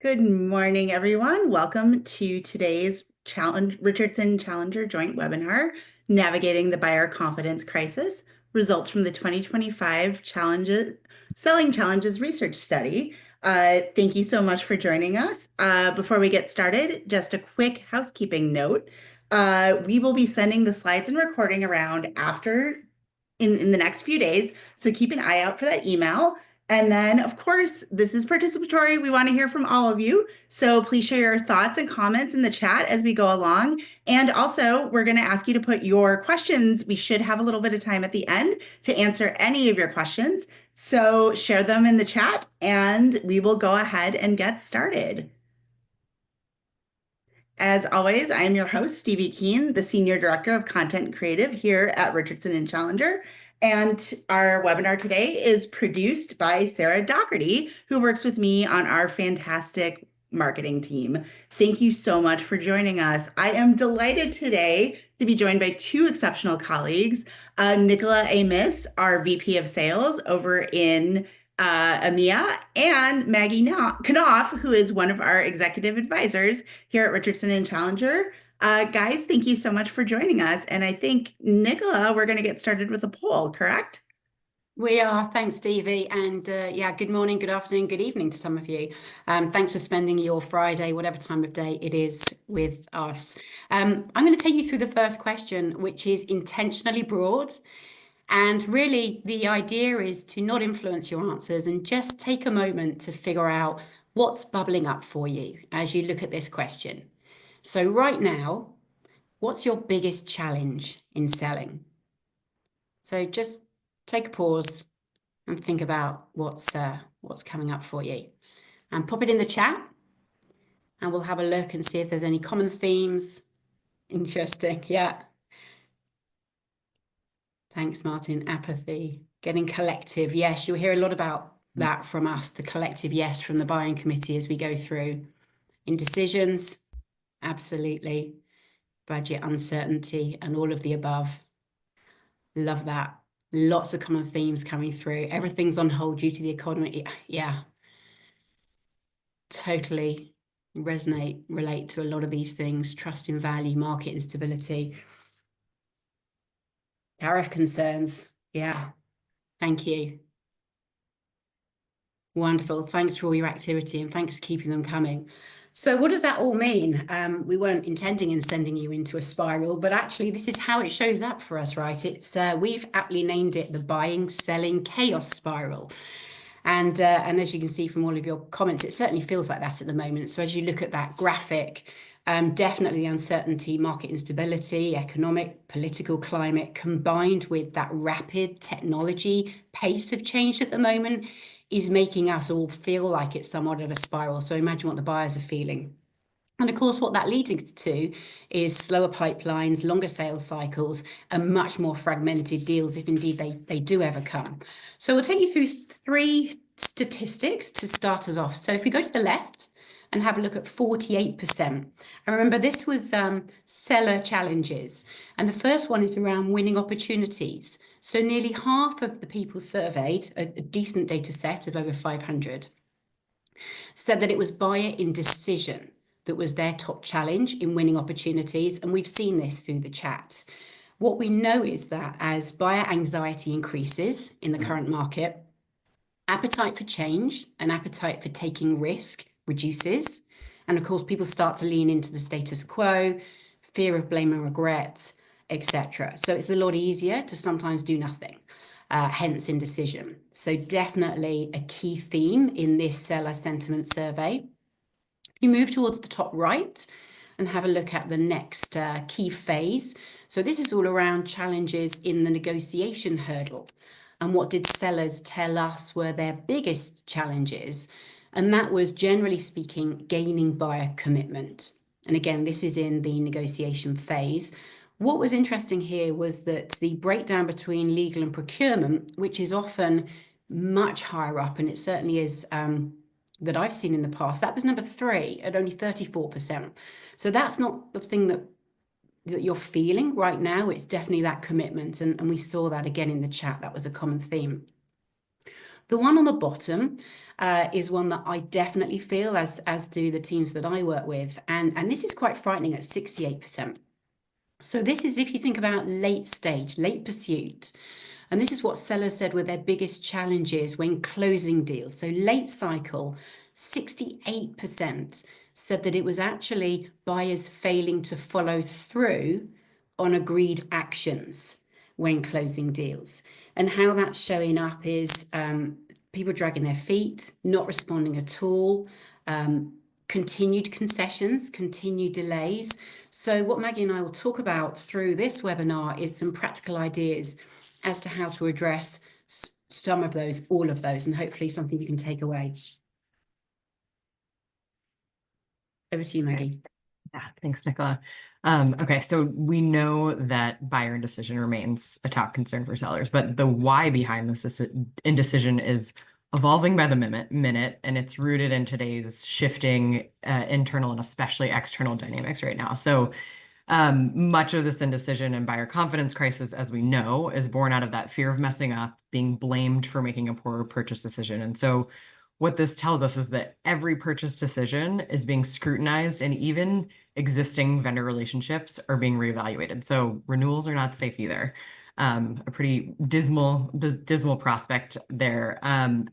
Good morning, everyone. Welcome to today's Richardson Challenger joint webinar, Navigating the Buyer Confidence Crisis, Results from the 2025 Selling Challenges Research Study. Thank you so much for joining us. Before we get started, just a quick housekeeping note. We will be sending the slides and recording around in the next few days, so keep an eye out for that email. And then, of course, this is participatory. We want to hear from all of you. So please share your thoughts and comments in the chat as we go along. And also, we're going to ask you to put your questions. We should have a little bit of time at the end to answer any of your questions. So share them in the chat and we will go ahead and get started. As always, I'm your host, Stevie Keene, the Senior Director of Content and Creative here at Richardson and Challenger. And our webinar today is produced by Sarah Doherty, who works with me on our fantastic marketing team. Thank you so much for joining us. I am delighted today to be joined by two exceptional colleagues, Nicola Amis, our VP of Sales over in EMEA, and Maggie Knopf, who is one of our executive advisors here at Richardson and Challenger. Guys, thank you so much for joining us. And I think, Nicola, we're going to get started with a poll, correct? We are. Thanks, Stevie. And yeah, good morning, good afternoon, good evening to some of you. Thanks for spending your Friday, whatever time of day it is, with us. I'm going to take you through the first question, which is intentionally broad. And really, the idea is to not influence your answers and just take a moment to figure out what's bubbling up for you as you look at this question. So right now, what's your biggest challenge in selling? So just take a pause and think about what's coming up for you, and pop it in the chat, and we'll have a look and see if there's any common themes. Interesting, yeah. Thanks, Martin. Apathy, getting collective. Yes, you'll hear a lot about that from us, the collective yes from the buying committee as we go through. Indecisions, absolutely. Budget uncertainty and all of the above. Love that. Lots of common themes coming through. Everything's on hold due to the economy. Yeah. Totally relate to a lot of these things. Trust in value, market instability. Tariff concerns. Yeah. Thank you. Wonderful. Thanks for all your activity and thanks for keeping them coming. So what does that all mean? We weren't intending in sending you into a spiral, but actually this is how it shows up for us, right? It's we've aptly named it the buying, selling chaos spiral. And as you can see from all of your comments, it certainly feels like that at the moment. So as you look at that graphic, definitely uncertainty, market instability, economic, political climate, combined with that rapid technology pace of change at the moment, is making us all feel like it's somewhat of a spiral. So imagine what the buyers are feeling. And of course, what that leads to is slower pipelines, longer sales cycles, and much more fragmented deals, if indeed they do ever come. So we'll take you through three statistics to start us off. So if we go to the left and have a look at 48%. And remember, this was seller challenges. And the first one is around winning opportunities. So nearly half of the people surveyed, a decent data set of over 500, said that it was buyer indecision that was their top challenge in winning opportunities. And we've seen this through the chat. What we know is that as buyer anxiety increases in the current market, appetite for change and appetite for taking risk reduces. And of course, people start to lean into the status quo, fear of blame and regret, etc. So it's a lot easier to sometimes do nothing, hence indecision. So definitely a key theme in this seller sentiment survey. You move towards the top right and have a look at the next key phase. So this is all around challenges in the negotiation hurdle. And what did sellers tell us were their biggest challenges? And that was, generally speaking, gaining buyer commitment. And again, this is in the negotiation phase. What was interesting here was that the breakdown between legal and procurement, which is often much higher up, and it certainly is that I've seen in the past, that was number 3 at only 34%. So that's not the thing that you're feeling right now. It's definitely that commitment. And we saw that again in the chat. That was a common theme. The one on the bottom is one that I definitely feel, as do the teams that I work with. And this is quite frightening at 68%. So this is if you think about late stage, late pursuit. And this is what sellers said were their biggest challenges when closing deals. So late cycle, 68% said that it was actually buyers failing to follow through on agreed actions when closing deals. And how that's showing up is people dragging their feet, not responding at all, continued concessions, continued delays. So what Maggie and I will talk about through this webinar is some practical ideas as to how to address some of those, all of those, and hopefully something you can take away. Over to you, Maggie. Yeah, thanks, Nicola. Okay, so we know that buyer indecision remains a top concern for sellers, but the why behind this indecision is evolving by the minute, and it's rooted in today's shifting internal and especially external dynamics right now. So much of this indecision and buyer confidence crisis, as we know, is born out of that fear of messing up, being blamed for making a poor purchase decision. And so what this tells us is that every purchase decision is being scrutinized, and even existing vendor relationships are being reevaluated. So renewals are not safe either. A pretty dismal prospect there.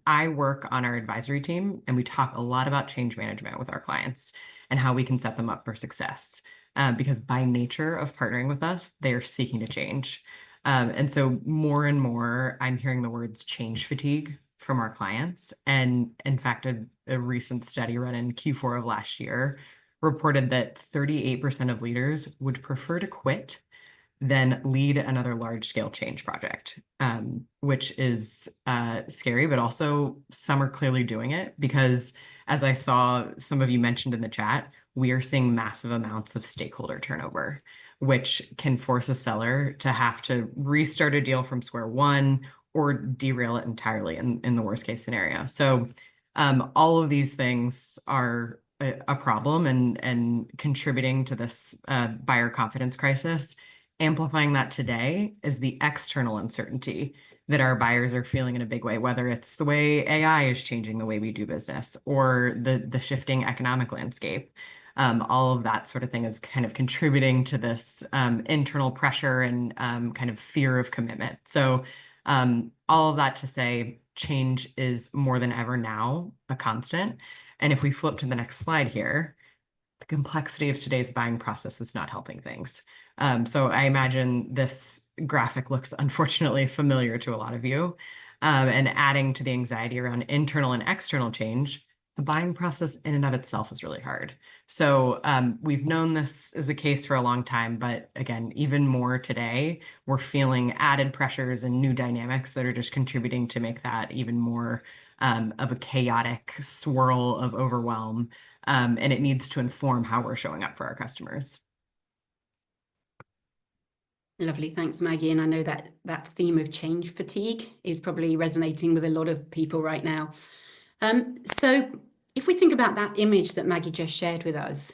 I work on our advisory team, and we talk a lot about change management with our clients and how we can set them up for success. Because by nature of partnering with us, they are seeking to change. And so more and more, I'm hearing the words change fatigue from our clients. And in fact, a recent study run in Q4 of last year reported that 38% of leaders would prefer to quit than lead another large-scale change project, which is scary, but also some are clearly doing it because, as I saw some of you mentioned in the chat, we are seeing massive amounts of stakeholder turnover, which can force a seller to have to restart a deal from square one or derail it entirely in the worst case scenario. So all of these things are a problem and contributing to this buyer confidence crisis. Amplifying that today is the external uncertainty that our buyers are feeling in a big way, whether it's the way AI is changing the way we do business or the shifting economic landscape. All of that sort of thing is kind of contributing to this internal pressure and kind of fear of commitment. So all of that to say, change is more than ever now a constant. And if we flip to the next slide here, the complexity of today's buying process is not helping things. So I imagine this graphic looks unfortunately familiar to a lot of you. And adding to the anxiety around internal and external change, the buying process in and of itself is really hard. So we've known this is a case for a long time, but again, even more today, we're feeling added pressures and new dynamics that are just contributing to make that even more of a chaotic swirl of overwhelm. And it needs to inform how we're showing up for our customers. Lovely, thanks, Maggie. And I know that that theme of change fatigue is probably resonating with a lot of people right now. So if we think about that image that Maggie just shared with us,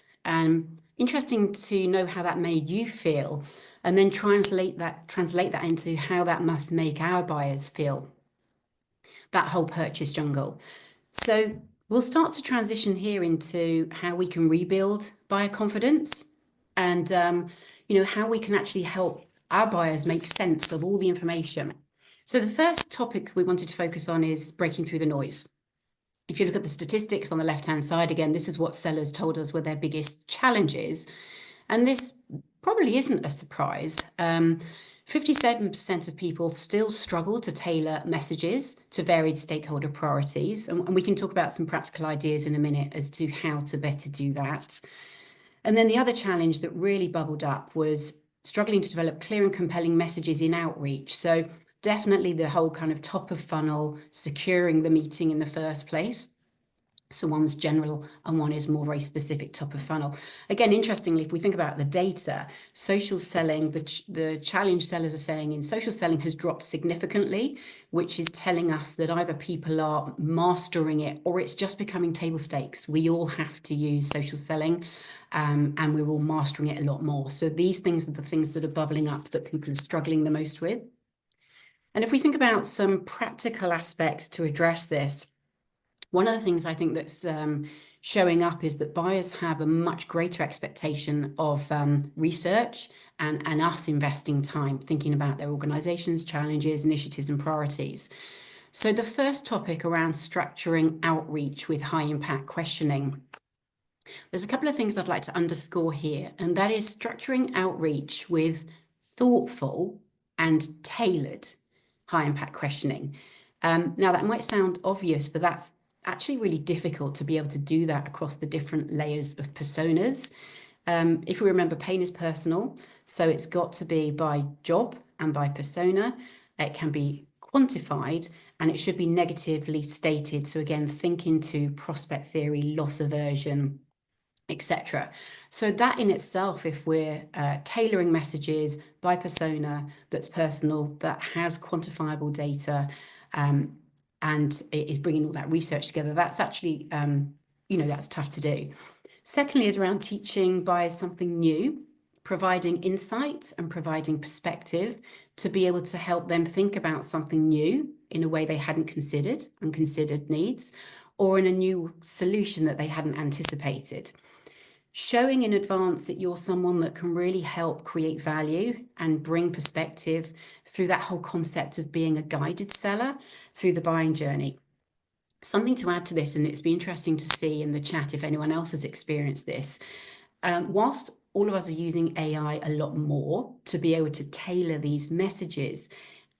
interesting to know how that made you feel, and then translate that into how that must make our buyers feel. That whole purchase jungle. So we'll start to transition here into how we can rebuild buyer confidence and how we can actually help our buyers make sense of all the information. So the first topic we wanted to focus on is breaking through the noise. If you look at the statistics on the left-hand side, again, this is what sellers told us were their biggest challenges. And this probably isn't a surprise. 57% of people still struggle to tailor messages to varied stakeholder priorities. And we can talk about some practical ideas in a minute as to how to better do that. And then the other challenge that really bubbled up was struggling to develop clear and compelling messages in outreach. So definitely the whole kind of top of funnel, securing the meeting in the first place. So one's general and one is more very specific top of funnel. Again, interestingly, if we think about the data, social selling, the challenge sellers are saying in social selling has dropped significantly, which is telling us that either people are mastering it or it's just becoming table stakes. We all have to use social selling and we're all mastering it a lot more. So these things are the things that are bubbling up that people are struggling the most with. And if we think about some practical aspects to address this, one of the things I think that's showing up is that buyers have a much greater expectation of research and us investing time thinking about their organizations, challenges, initiatives, and priorities. So the first topic around structuring outreach with high impact questioning. There's a couple of things I'd like to underscore here, and that is structuring outreach with thoughtful and tailored high impact questioning. Now, that might sound obvious, but that's actually really difficult to be able to do that across the different layers of personas. If we remember, pain is personal, so it's got to be by job and by persona. It can be quantified and it should be negatively stated. So again, think into prospect theory, loss aversion, etc. So that in itself, if we're tailoring messages by persona that's personal, that has quantifiable data, and it is bringing all that research together, that's actually, that's tough to do. Secondly is around teaching buyers something new, providing insight and providing perspective to be able to help them think about something new in a way they hadn't considered and considered needs, or in a new solution that they hadn't anticipated. Showing in advance that you're someone that can really help create value and bring perspective through that whole concept of being a guided seller through the buying journey. Something to add to this, and it's been interesting to see in the chat if anyone else has experienced this, whilst all of us are using AI a lot more to be able to tailor these messages,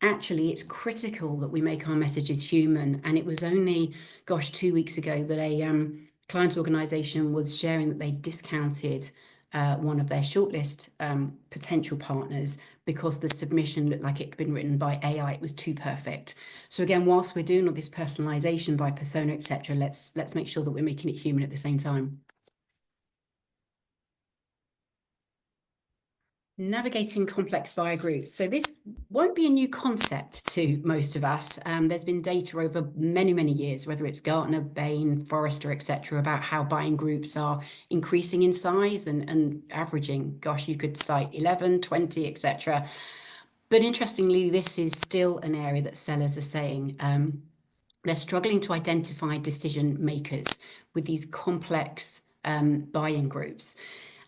actually it's critical that we make our messages human. And it was only, 2 weeks ago that a client organization was sharing that they discounted one of their shortlist potential partners because the submission looked like it'd been written by AI. It was too perfect. So again, whilst we're doing all this personalization by persona, etc., let's make sure that we're making it human at the same time. Navigating complex buyer groups. So this won't be a new concept to most of us. There's been data over many, many years, whether it's Gartner, Bain, Forrester, etc., about how buying groups are increasing in size and averaging, you could cite 11, 20, etc. But interestingly, this is still an area that sellers are saying they're struggling to identify decision makers with these complex buying groups.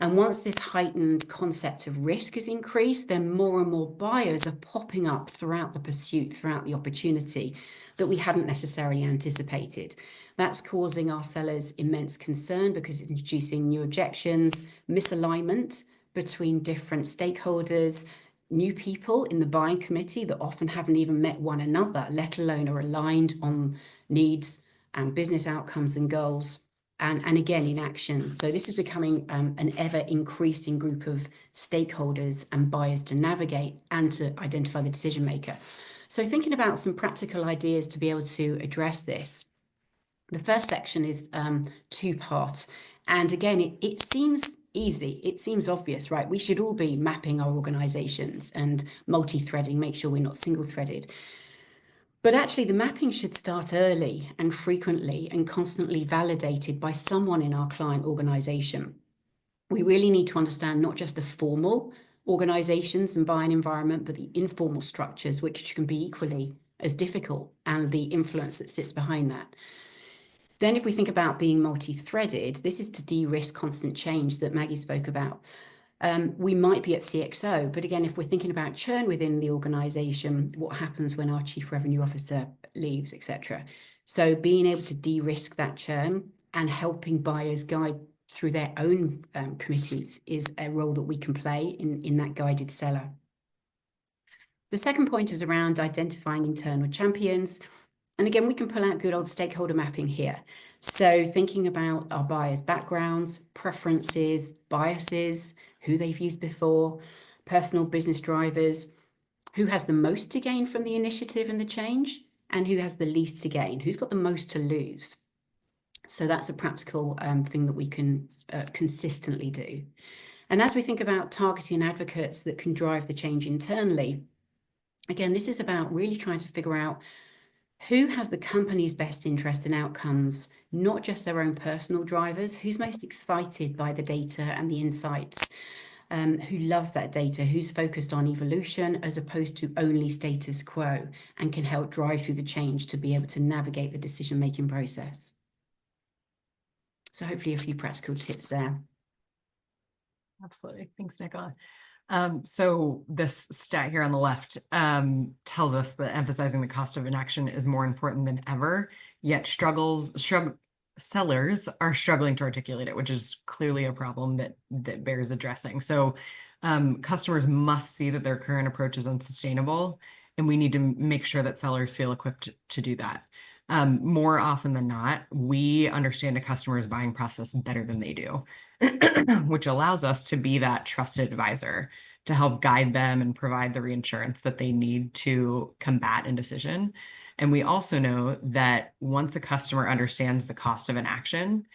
And once this heightened concept of risk is increased, then more and more buyers are popping up throughout the pursuit, throughout the opportunity that we hadn't necessarily anticipated. That's causing our sellers immense concern because it's introducing new objections, misalignment between different stakeholders, new people in the buying committee that often haven't even met one another, let alone are aligned on needs and business outcomes and goals. And again, inaction. So this is becoming an ever-increasing group of stakeholders and buyers to navigate and to identify the decision maker. So thinking about some practical ideas to be able to address this. The first section is two-part. And again, it seems easy. It seems obvious, right? We should all be mapping our organizations and multi-threading, make sure we're not single-threaded. But actually, the mapping should start early and frequently and constantly validated by someone in our client organization. We really need to understand not just the formal organizations and buying environment, but the informal structures, which can be equally as difficult, and the influence that sits behind that. Then if we think about being multi-threaded, this is to de-risk constant change that Maggie spoke about. We might be at CXO, but again, if we're thinking about churn within the organization, what happens when our chief revenue officer leaves, etc. So being able to de-risk that churn and helping buyers guide through their own committees is a role that we can play in that guided seller. The second point is around identifying internal champions. And again, we can pull out good old stakeholder mapping here. So thinking about our buyers' backgrounds, preferences, biases, who they've used before, personal business drivers, who has the most to gain from the initiative and the change, and who has the least to gain, who's got the most to lose. So that's a practical thing that we can consistently do. And as we think about targeting advocates that can drive the change internally, again, this is about really trying to figure out who has the company's best interest and outcomes, not just their own personal drivers, who's most excited by the data and the insights. who loves that data, who's focused on evolution as opposed to only status quo, and can help drive through the change to be able to navigate the decision-making process. So hopefully a few practical tips there. Absolutely. Thanks, Nicola. So this stat here on the left tells us that emphasizing the cost of inaction is more important than ever, yet sellers are struggling to articulate it, which is clearly a problem that bears addressing. So customers must see that their current approach is unsustainable, and we need to make sure that sellers feel equipped to do that. More often than not, we understand a customer's buying process better than they do, which allows us to be that trusted advisor to help guide them and provide the reinsurance that they need to combat indecision. And we also know that once a customer understands the cost of an action,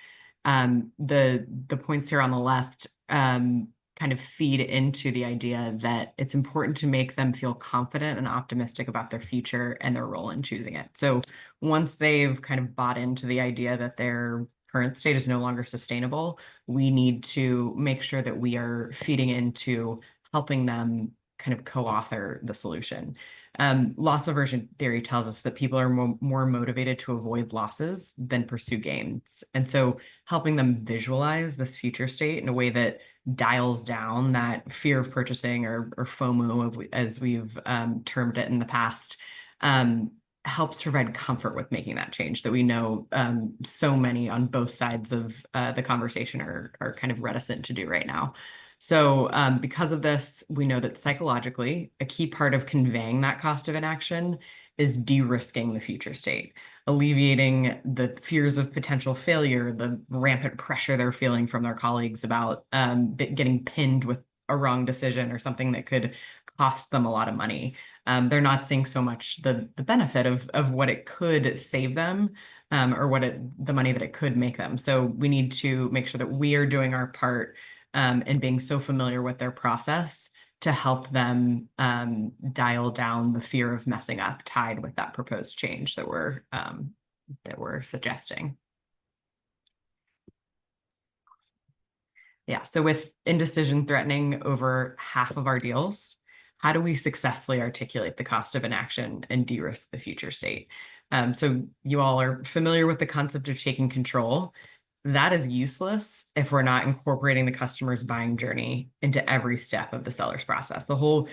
the points here on the left kind of feed into the idea that it's important to make them feel confident and optimistic about their future and their role in choosing it. So once they've kind of bought into the idea that their current state is no longer sustainable, we need to make sure that we are feeding into helping them kind of co-author the solution. Loss aversion theory tells us that people are more motivated to avoid losses than pursue gains. And so helping them visualize this future state in a way that dials down that fear of purchasing or FOMO, as we've termed it in the past, helps provide comfort with making that change that we know so many on both sides of the conversation are kind of reticent to do right now. So because of this, we know that psychologically, a key part of conveying that cost of inaction is de-risking the future state, alleviating the fears of potential failure, the rampant pressure they're feeling from their colleagues about getting pinned with a wrong decision or something that could cost them a lot of money. They're not seeing so much the benefit of what it could save them or the money that it could make them. So we need to make sure that we are doing our part and being so familiar with their process to help them dial down the fear of messing up tied with that proposed change that we're suggesting. Yeah, so with indecision threatening over half of our deals, how do we successfully articulate the cost of inaction and de-risk the future state? So you all are familiar with the concept of taking control. That is useless if we're not incorporating the customer's buying journey into every step of the seller's process. The whole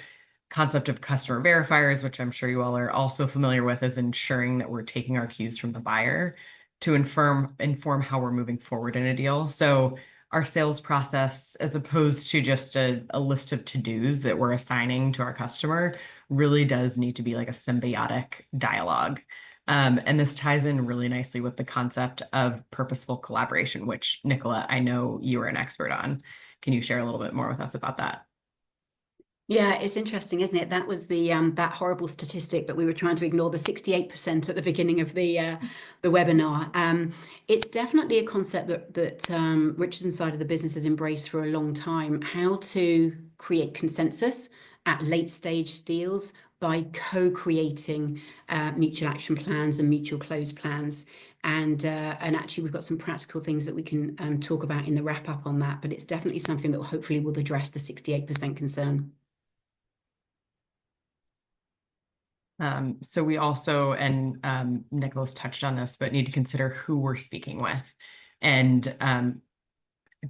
concept of customer verifiers, which I'm sure you all are also familiar with, is ensuring that we're taking our cues from the buyer to inform how we're moving forward in a deal. So our sales process, as opposed to just a list of to-dos that we're assigning to our customer, really does need to be like a symbiotic dialogue. And this ties in really nicely with the concept of purposeful collaboration, which, Nicola, I know you are an expert on. Can you share a little bit more with us about that? Yeah, it's interesting, isn't it? That was the that horrible statistic that we were trying to ignore, the 68% at the beginning of the webinar. It's definitely a concept that Richardson's side of the business has embraced for a long time, how to create consensus at late stage deals by co-creating mutual action plans and mutual close plans. And actually, we've got some practical things that we can talk about in the wrap up on that, but it's definitely something that hopefully will address the 68% concern. So we also, and Nicholas touched on this, but need to consider who we're speaking with and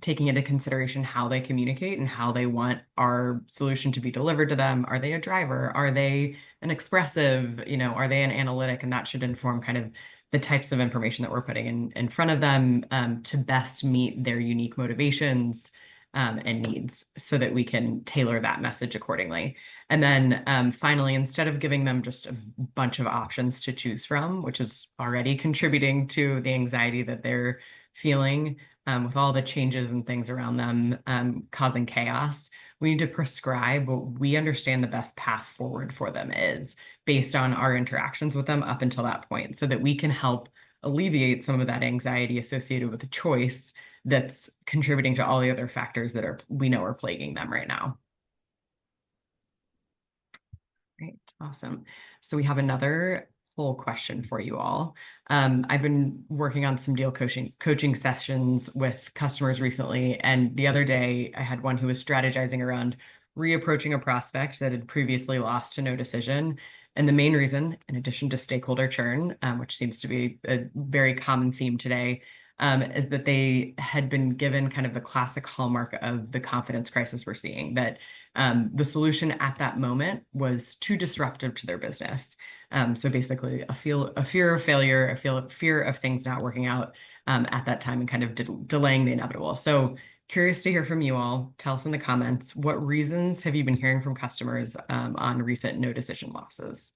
taking into consideration how they communicate and how they want our solution to be delivered to them. Are they a driver? Are they an expressive? Are they an analytic? And that should inform kind of the types of information that we're putting in front of them to best meet their unique motivations and needs so that we can tailor that message accordingly. And then finally, instead of giving them just a bunch of options to choose from, which is already contributing to the anxiety that they're feeling with all the changes and things around them causing chaos, we need to prescribe what we understand the best path forward for them is based on our interactions with them up until that point, so that we can help alleviate some of that anxiety associated with the choice that's contributing to all the other factors that we know are plaguing them right now. Great, awesome. So we have another poll question for you all. I've been working on some deal coaching sessions with customers recently, and the other day I had one who was strategizing around reapproaching a prospect that had previously lost to no decision. And the main reason, in addition to stakeholder churn, which seems to be a very common theme today, is that they had been given kind of the classic hallmark of the confidence crisis we're seeing, that the solution at that moment was too disruptive to their business. So basically a fear of failure, a fear of things not working out at that time, and kind of delaying the inevitable. So curious to hear from you all. Tell us in the comments, what reasons have you been hearing from customers on recent no decision losses?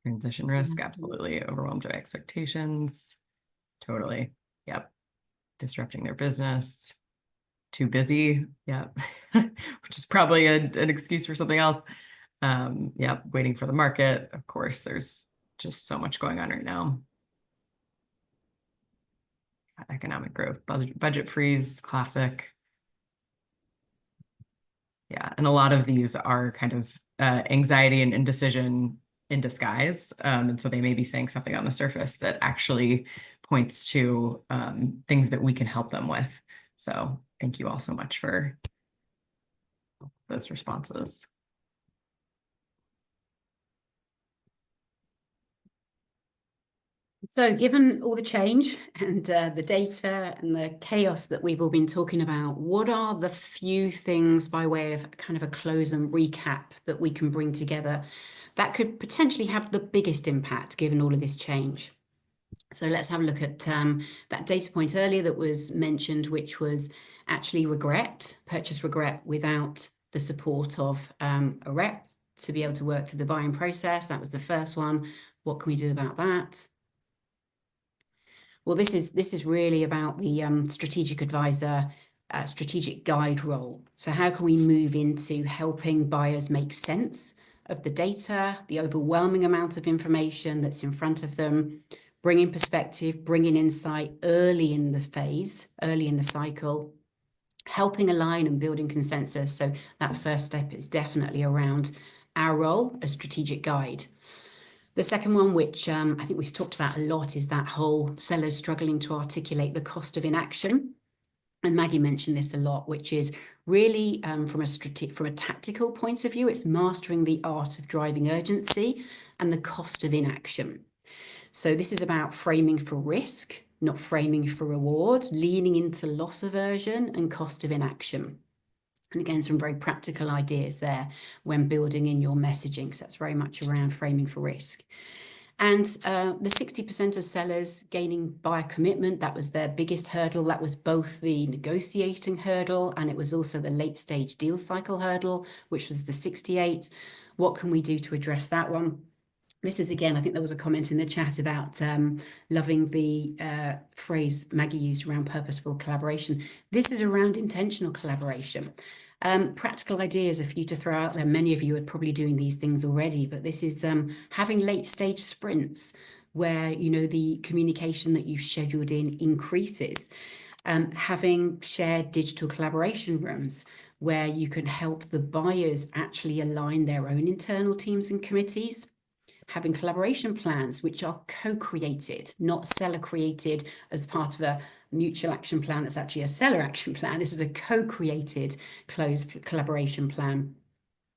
Transition risk, absolutely. Overwhelmed by expectations, totally. Yep. Disrupting their business. Too busy. Yep. Which is probably an excuse for something else. Yep. Waiting for the market. Of course, there's just so much going on right now. Economic growth, budget freeze, classic. Yeah, and a lot of these are kind of anxiety and indecision in disguise. And so they may be saying something on the surface that actually points to things that we can help them with. So thank you all so much for those responses. So given all the change and the data and the chaos that we've all been talking about, what are the few things, by way of kind of a close and recap, that we can bring together that could potentially have the biggest impact given all of this change? So let's have a look at that data point earlier that was mentioned, which was actually purchase regret without the support of a rep to be able to work through the buying process. That was the first one. What can we do about that? Well, this is really about the strategic advisor, strategic guide role. So how can we move into helping buyers make sense of the data, the overwhelming amount of information that's in front of them, bringing perspective, bringing insight early in the phase, early in the cycle, helping align and building consensus. So that first step is definitely around our role as strategic guide. The second one, which I think we've talked about a lot, is that whole sellers struggling to articulate the cost of inaction. And Maggie mentioned this a lot, which is really from a tactical point of view, it's mastering the art of driving urgency and the cost of inaction. So this is about framing for risk, not framing for reward, leaning into loss aversion and cost of inaction. And again, some very practical ideas there when building in your messaging. So that's very much around framing for risk. And the 60% of sellers gaining buyer commitment, that was their biggest hurdle. That was both the negotiating hurdle and it was also the late stage deal cycle hurdle, which was the 68. What can we do to address that one? This is, again, I think there was a comment in the chat about loving the phrase Maggie used around purposeful collaboration. This is around intentional collaboration. Practical ideas for you to throw out there. Many of you are probably doing these things already, but this is having late stage sprints where, you know, the communication that you've scheduled in increases. Having shared digital collaboration rooms where you can help the buyers actually align their own internal teams and committees. Having collaboration plans which are co-created, not seller created as part of a mutual action plan that's actually a seller action plan. This is a co-created closed collaboration plan.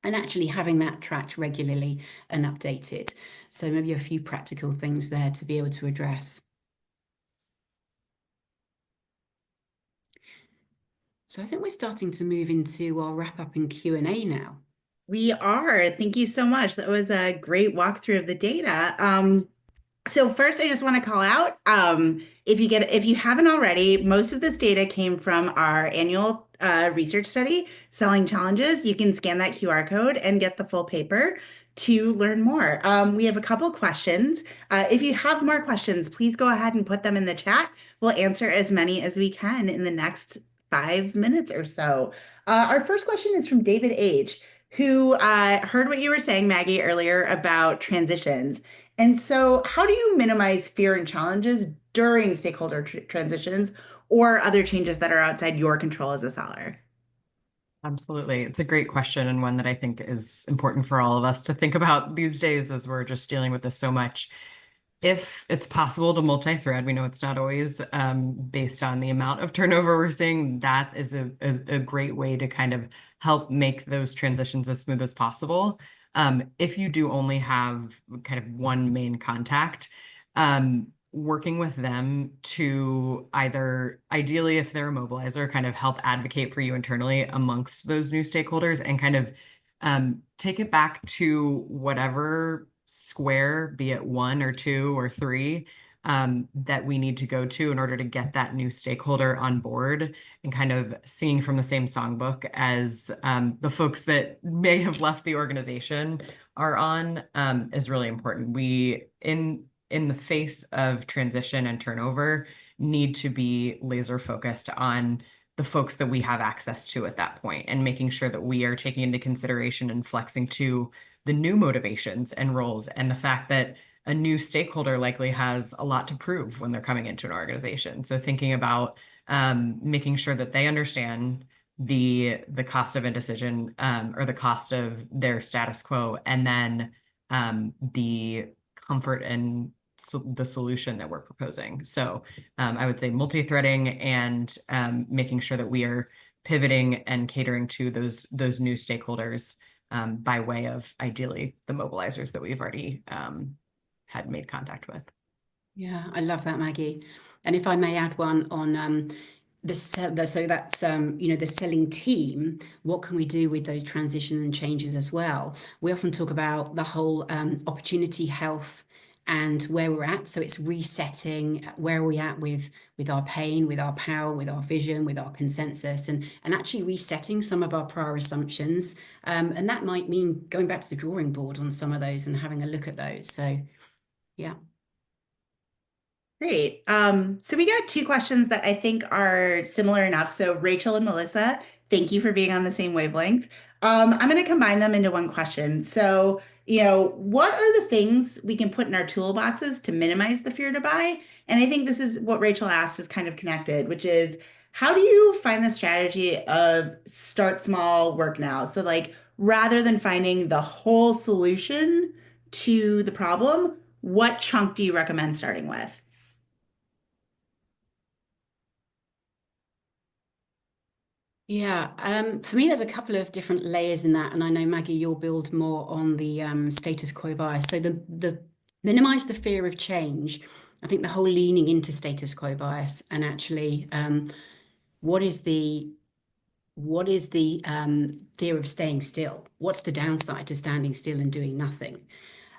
And actually having that tracked regularly and updated. So maybe a few practical things there to be able to address. So I think we're starting to move into our wrap up and Q&A now. We are. Thank you so much. That was a great walkthrough of the data. So first, I just want to call out, if you haven't already, most of this data came from our annual research study, Selling Challenges. You can scan that QR code and get the full paper to learn more. We have a couple questions. If you have more questions, please go ahead and put them in the chat. We'll answer as many as we can in the next 5 minutes or so. Our first question is from David H., who heard what you were saying, Maggie, earlier about transitions. And so how do you minimize fear and challenges during stakeholder transitions or other changes that are outside your control as a seller? Absolutely. It's a great question and one that I think is important for all of us to think about these days as we're just dealing with this so much. If it's possible to multi-thread, we know it's not always based on the amount of turnover we're seeing. That is a great way to kind of help make those transitions as smooth as possible. If you do only have kind of one main contact, working with them to either, ideally, if they're a mobilizer, kind of help advocate for you internally amongst those new stakeholders and kind of take it back to whatever square, be it one or two or three, that we need to go to in order to get that new stakeholder on board and kind of singing from the same songbook as the folks that may have left the organization are on is really important. We, in the face of transition and turnover, need to be laser focused on the folks that we have access to at that point and making sure that we are taking into consideration and flexing to the new motivations and roles and the fact that a new stakeholder likely has a lot to prove when they're coming into an organization. So thinking about making sure that they understand the cost of indecision or the cost of their status quo, and then the comfort and the solution that we're proposing. So I would say multi-threading and making sure that we are pivoting and catering to those new stakeholders by way of ideally the mobilizers that we've already had made contact with. Yeah, I love that, Maggie. And if I may add one on so that's the selling team. What can we do with those transition and changes as well? We often talk about the whole opportunity health and where we're at. So it's resetting where are we at with our pain, with our power, with our vision, with our consensus, and actually resetting some of our prior assumptions. And that might mean going back to the drawing board on some of those and having a look at those. So yeah. Great. So we got two questions that I think are similar enough. So Rachel and Melissa, thank you for being on the same wavelength. I'm going to combine them into one question. So, what are the things we can put in our toolboxes to minimize the fear to buy? And I think this is what Rachel asked is kind of connected, which is how do you find the strategy of start small, work now? So like rather than finding the whole solution to the problem, what chunk do you recommend starting with? Yeah, for me, there's a couple of different layers in that, and I know Maggie, you'll build more on the status quo bias. So the minimize the fear of change. I think the whole leaning into status quo bias and actually, what is the fear of staying still? What's the downside to standing still and doing nothing?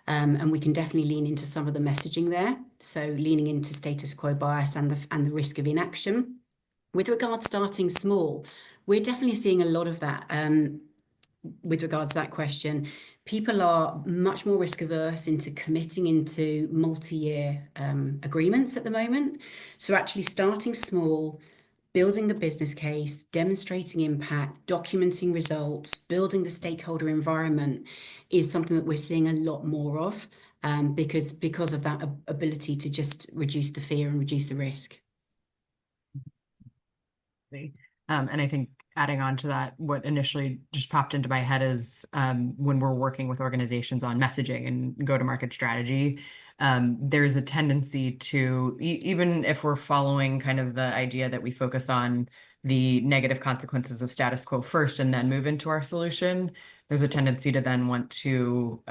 And we can definitely lean into some of the messaging there. So leaning into status quo bias and the risk of inaction. With regards starting small, we're definitely seeing a lot of that with regards to that question. People are much more risk averse into committing into multi-year agreements at the moment. So actually starting small, building the business case, demonstrating impact, documenting results, building the stakeholder environment is something that we're seeing a lot more of because of that ability to just reduce the fear and reduce the risk. And I think adding on to that, what initially just popped into my head is when we're working with organizations on messaging and go-to-market strategy, there's a tendency to, even if we're following kind of the idea that we focus on the negative consequences of status quo first and then move into our solution, there's a tendency to then want to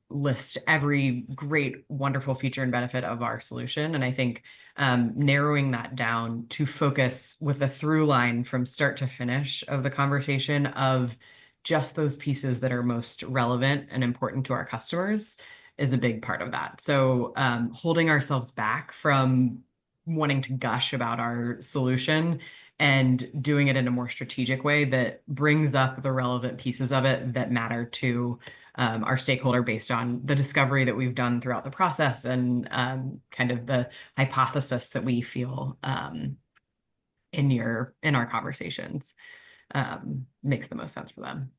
list every great, wonderful feature and benefit of our solution. And I think narrowing that down to focus with a through line from start to finish of the conversation of just those pieces that are most relevant and important to our customers is a big part of that. So holding ourselves back from wanting to gush about our solution and doing it in a more strategic way that brings up the relevant pieces of it that matter to our stakeholder based on the discovery that we've done throughout the process and kind of the hypothesis that we feel in our conversations makes the most sense for them.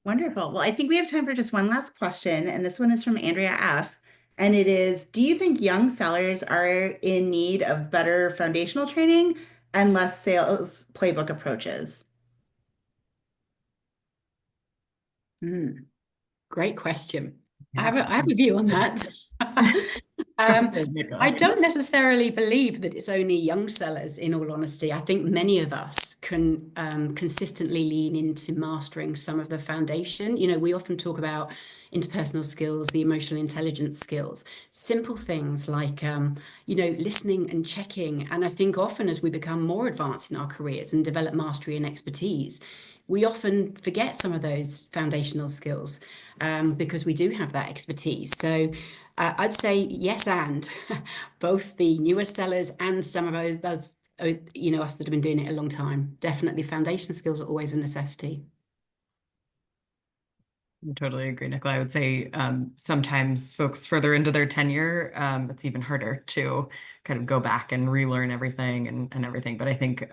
Wonderful. Well, I think we have time for just one last question, and this one is from Andrea F. And it is, do you think young sellers are in need of better foundational training and less sales playbook approaches? Great question. I have a view on that. I don't necessarily believe that it's only young sellers, in all honesty. I think many of us can consistently lean into mastering some of the foundation. You know, we often talk about interpersonal skills, the emotional intelligence skills, simple things like, you know, listening and checking. And I think often as we become more advanced in our careers and develop mastery and expertise, we often forget some of those foundational skills because we do have that expertise. So I'd say yes, and both the newer sellers and some of those, you know, us that have been doing it a long time. Definitely foundation skills are always a necessity. I totally agree, Nicola. I would say sometimes folks further into their tenure, it's even harder to kind of go back and relearn everything and everything. But I think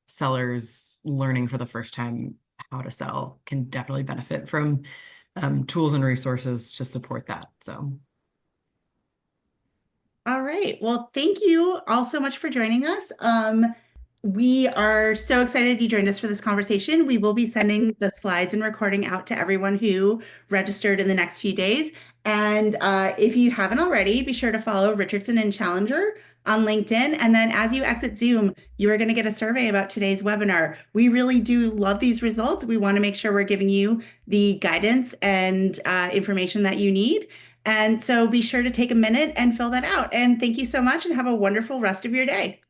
sellers learning for the first time how to sell can definitely benefit from tools and resources to support that. So. All right. Well, thank you all so much for joining us. We are so excited you joined us for this conversation. We will be sending the slides and recording out to everyone who registered in the next few days. And if you haven't already, be sure to follow Richardson and Challenger on LinkedIn. And then as you exit Zoom, you are going to get a survey about today's webinar. We really do love these results. We want to make sure we're giving you the guidance and information that you need. And so be sure to take a minute and fill that out. And thank you so much and have a wonderful rest of your day.